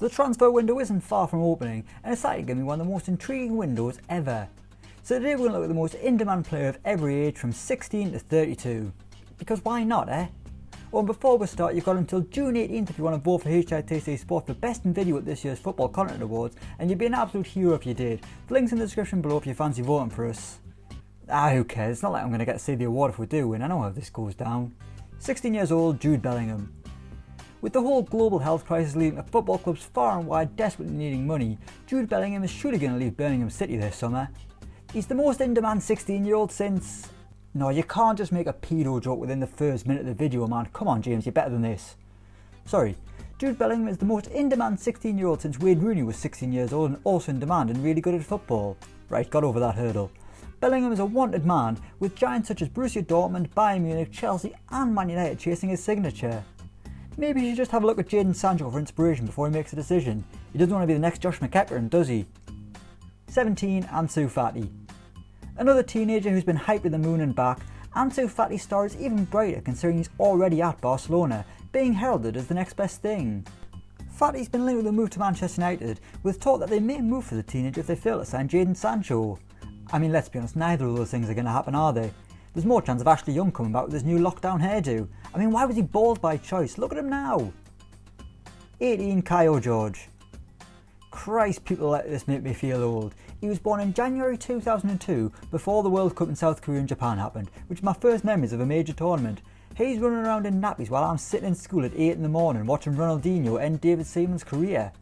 The transfer window isn't far from opening, and it's likely going to be one of the most intriguing windows ever. So today we're going to look at the most in-demand player of every age from 16 to 32. Because why not, eh? Well, before we start, you've got until June 18th if you want to vote for HITC Sport for Best in Video at this year's Football Content Awards, and you'd be an absolute hero if you did. The link's in the description below if you fancy voting for us. Who cares? It's not like I'm going to get to see the award if we do win. I know how this goes down. 16 years old, Jude Bellingham. With the whole global health crisis leading to football clubs far and wide desperately needing money, Jude Bellingham is surely going to leave Birmingham City this summer. He's the most in-demand 16-year-old since... No, you can't just make a pedo joke within the first minute of the video, man. Come on, James, you're better than this. Sorry, Jude Bellingham is the most in-demand 16-year-old since Wayne Rooney was 16 years old and also in demand and really good at football. Right, got over that hurdle. Bellingham is a wanted man, with giants such as Borussia Dortmund, Bayern Munich, Chelsea and Man United chasing his signature. Maybe he should just have a look at Jadon Sancho for inspiration before he makes a decision. He doesn't want to be the next Josh McEachran, does he? 17. Ansu Fati. Another teenager who's been hyped to the moon and back, Ansu Fati's star is even brighter considering he's already at Barcelona, being heralded as the next best thing. Fati's been linked with a move to Manchester United, with talk that they may move for the teenager if they fail to sign Jadon Sancho. I mean, let's be honest, neither of those things are going to happen, are they? There's more chance of Ashley Young coming back with his new lockdown hairdo. I mean, why was he bald by choice? Look at him now! 18. Kaio George. Christ, people let this make me feel old. He was born in January 2002, before the World Cup in South Korea and Japan happened, which is my first memories of a major tournament. He's running around in nappies while I'm sitting in school at 8 in the morning watching Ronaldinho end David Seaman's career.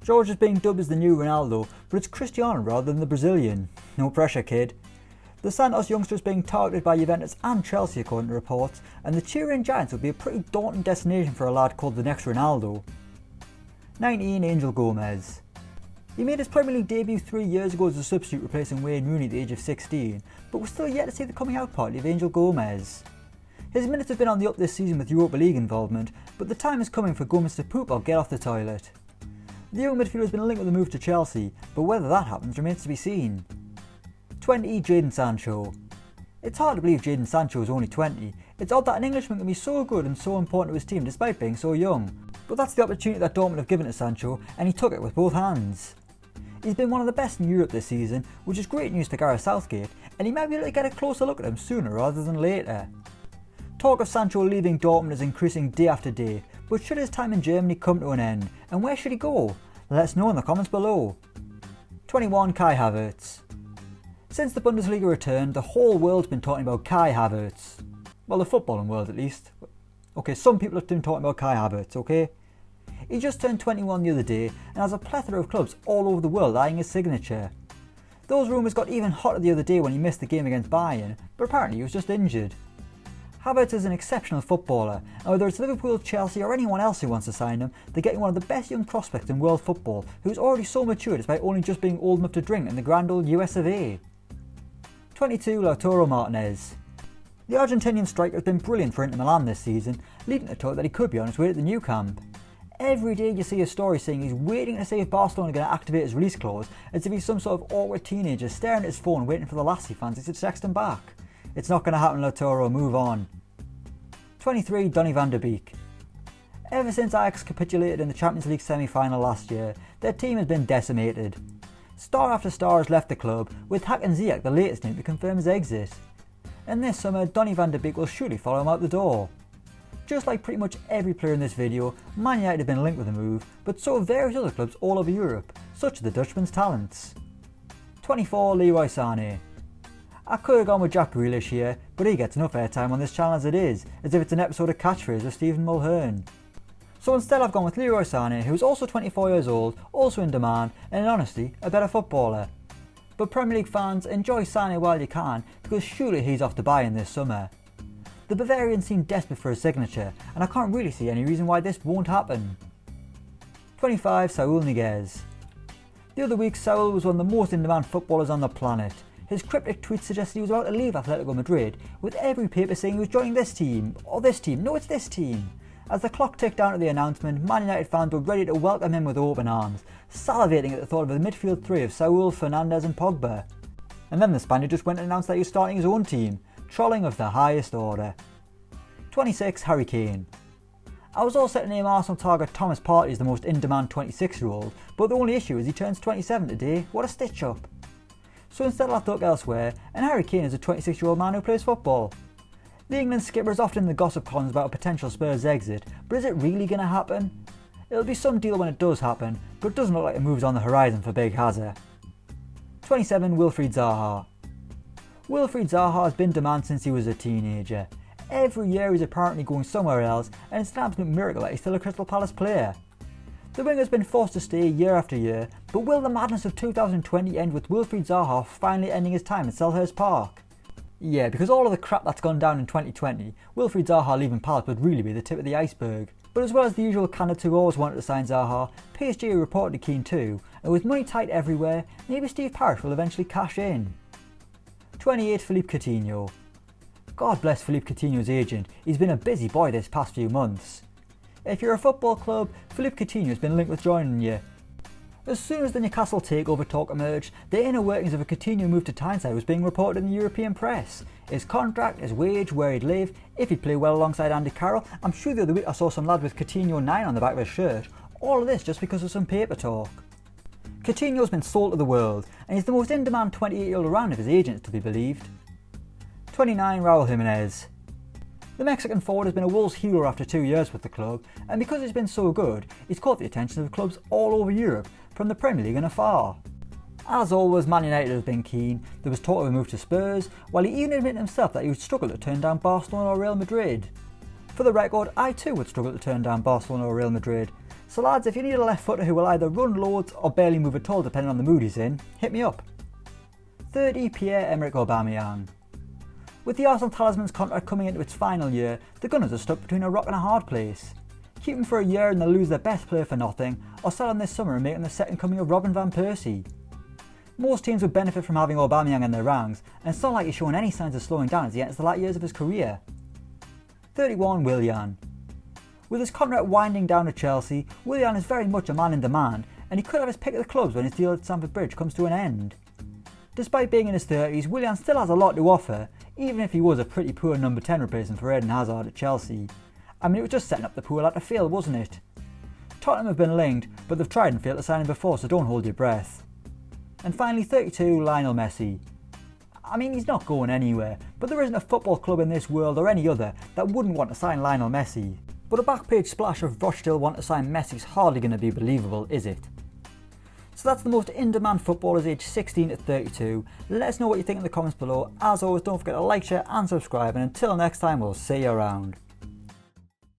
George is being dubbed as the new Ronaldo, but it's Cristiano rather than the Brazilian. No pressure, kid. The Santos youngster is being targeted by Juventus and Chelsea according to reports, and the Turin Giants would be a pretty daunting destination for a lad called the next Ronaldo. 19. Angel Gomez. He made his Premier League debut 3 years ago as a substitute replacing Wayne Rooney at the age of 16, but we're still yet to see the coming out party of Angel Gomez. His minutes have been on the up this season with Europa League involvement, but the time is coming for Gomez to poop or get off the toilet. The young midfielder has been linked with a move to Chelsea, but whether that happens remains to be seen. 20. Jadon Sancho. It's hard to believe Jadon Sancho is only 20. It's odd that an Englishman can be so good and so important to his team despite being so young. But that's the opportunity that Dortmund have given to Sancho, and he took it with both hands. He's been one of the best in Europe this season, which is great news to Gareth Southgate, and he might be able to get a closer look at him sooner rather than later. Talk of Sancho leaving Dortmund is increasing day after day, but should his time in Germany come to an end, and where should he go? Let us know in the comments below. 21. Kai Havertz. Since the Bundesliga returned, the whole world's been talking about Kai Havertz. Well, the footballing world at least. Okay, some people have been talking about Kai Havertz, okay? He just turned 21 the other day and has a plethora of clubs all over the world eyeing his signature. Those rumours got even hotter the other day when he missed the game against Bayern, but apparently he was just injured. Havertz is an exceptional footballer, and whether it's Liverpool, Chelsea or anyone else who wants to sign him, they're getting one of the best young prospects in world football, who's already so mature despite only just being old enough to drink in the grand old US of A. 22. Lautaro Martinez. The Argentinian striker has been brilliant for Inter Milan this season, leading to talk that he could be on his way to the new camp. Every day you see a story saying he's waiting to see if Barcelona are going to activate his release clause, as if he's some sort of awkward teenager staring at his phone waiting for the lass he fancies to text him back. It's not going to happen, Lautaro, move on. 23. Donny van de Beek. Ever since Ajax capitulated in the Champions League semi-final last year, their team has been decimated. Star after star has left the club, with Hakan Ziyech the latest name to confirm his exit. And this summer, Donny van de Beek will surely follow him out the door. Just like pretty much every player in this video, Man United have been linked with the move, but so have various other clubs all over Europe, such are the Dutchman's talents. 24. Leroy Sané. I could have gone with Jack Grealish here, but he gets enough airtime on this channel as it is, as if it's an episode of Catchphrase with Stephen Mulhern. So instead I've gone with Leroy Sané, who is also 24 years old, also in demand, and in honesty, a better footballer. But Premier League fans, enjoy Sané while you can, because surely he's off to Bayern this summer. The Bavarians seem desperate for his signature, and I can't really see any reason why this won't happen. 25. Saul Niguez. The other week, Saul was one of the most in-demand footballers on the planet. His cryptic tweets suggested he was about to leave Atletico Madrid, with every paper saying he was joining this team, or this team, no it's this team. As the clock ticked down to the announcement, Man United fans were ready to welcome him with open arms, salivating at the thought of a midfield three of Saul, Fernandes and Pogba. And then the Spaniard just went and announced that he was starting his own team, trolling of the highest order. 26. Harry Kane. I was all set to name Arsenal target Thomas Partey as the most in-demand 26-year-old, but the only issue is he turns 27 today. What a stitch-up. So instead I'll have to look elsewhere, and Harry Kane is a 26-year-old man who plays football. The England skipper is often in the gossip columns about a potential Spurs exit, but is it really going to happen? It'll be some deal when it does happen, but it doesn't look like a move's on the horizon for Big Hazard. 27. Wilfried Zaha. Wilfried Zaha has been in demand since he was a teenager. Every year he's apparently going somewhere else, and it's an absolute miracle that he's still a Crystal Palace player. The winger's been forced to stay year after year, but will the madness of 2020 end with Wilfried Zaha finally ending his time at Selhurst Park? Yeah, because all of the crap that's gone down in 2020, Wilfried Zaha leaving Palace would really be the tip of the iceberg. But as well as the usual candidates who always wanted to sign Zaha, PSG are reportedly keen too, and with money tight everywhere, maybe Steve Parish will eventually cash in. 28. Philippe Coutinho. God bless Philippe Coutinho's agent, he's been a busy boy this past few months. If you're a football club, Philippe Coutinho has been linked with joining you. As soon as the Newcastle takeover talk emerged, the inner workings of a Coutinho move to Tyneside was being reported in the European press. His contract, his wage, where he'd live, if he'd play well alongside Andy Carroll. I'm sure the other week I saw some lad with Coutinho 9 on the back of his shirt. All of this just because of some paper talk. Coutinho's been sold to the world, and he's the most in-demand 28-year-old around if his agent is to be believed. 29. Raul Jimenez. The Mexican forward has been a Wolves hero after 2 years with the club, and because he's been so good, he's caught the attention of clubs all over Europe, from the Premier League and afar. As always, Man United has been keen. There was talk of a move to Spurs, while he even admitted himself that he would struggle to turn down Barcelona or Real Madrid. For the record, I too would struggle to turn down Barcelona or Real Madrid. So lads, if you need a left footer who will either run loads or barely move at all depending on the mood he's in, hit me up. 30. Pierre Emerick Aubameyang. With the Arsenal talisman's contract coming into its final year, the Gunners are stuck between a rock and a hard place. Keep him for a year and they'll lose their best player for nothing, or sell him this summer and make him the second coming of Robin van Persie. Most teams would benefit from having Aubameyang in their ranks, and it's not like he's showing any signs of slowing down as he enters the latter years of his career. 31. Willian. With his contract winding down at Chelsea, Willian is very much a man in demand, and he could have his pick of the clubs when his deal at Stamford Bridge comes to an end. Despite being in his 30s, Willian still has a lot to offer, even if he was a pretty poor number 10 replacement for Eden Hazard at Chelsea. I mean, it was just setting up the poor lad to fail, wasn't it? Tottenham have been linked, but they've tried and failed to sign him before, so don't hold your breath. And finally, 32, Lionel Messi. I mean, he's not going anywhere, but there isn't a football club in this world or any other that wouldn't want to sign Lionel Messi. But a back page splash of Rochdale want to sign Messi's hardly going to be believable, is it? So that's the most in-demand footballers aged 16 to 32. Let us know what you think in the comments below. As always, don't forget to like, share and subscribe, and until next time, we'll see you around.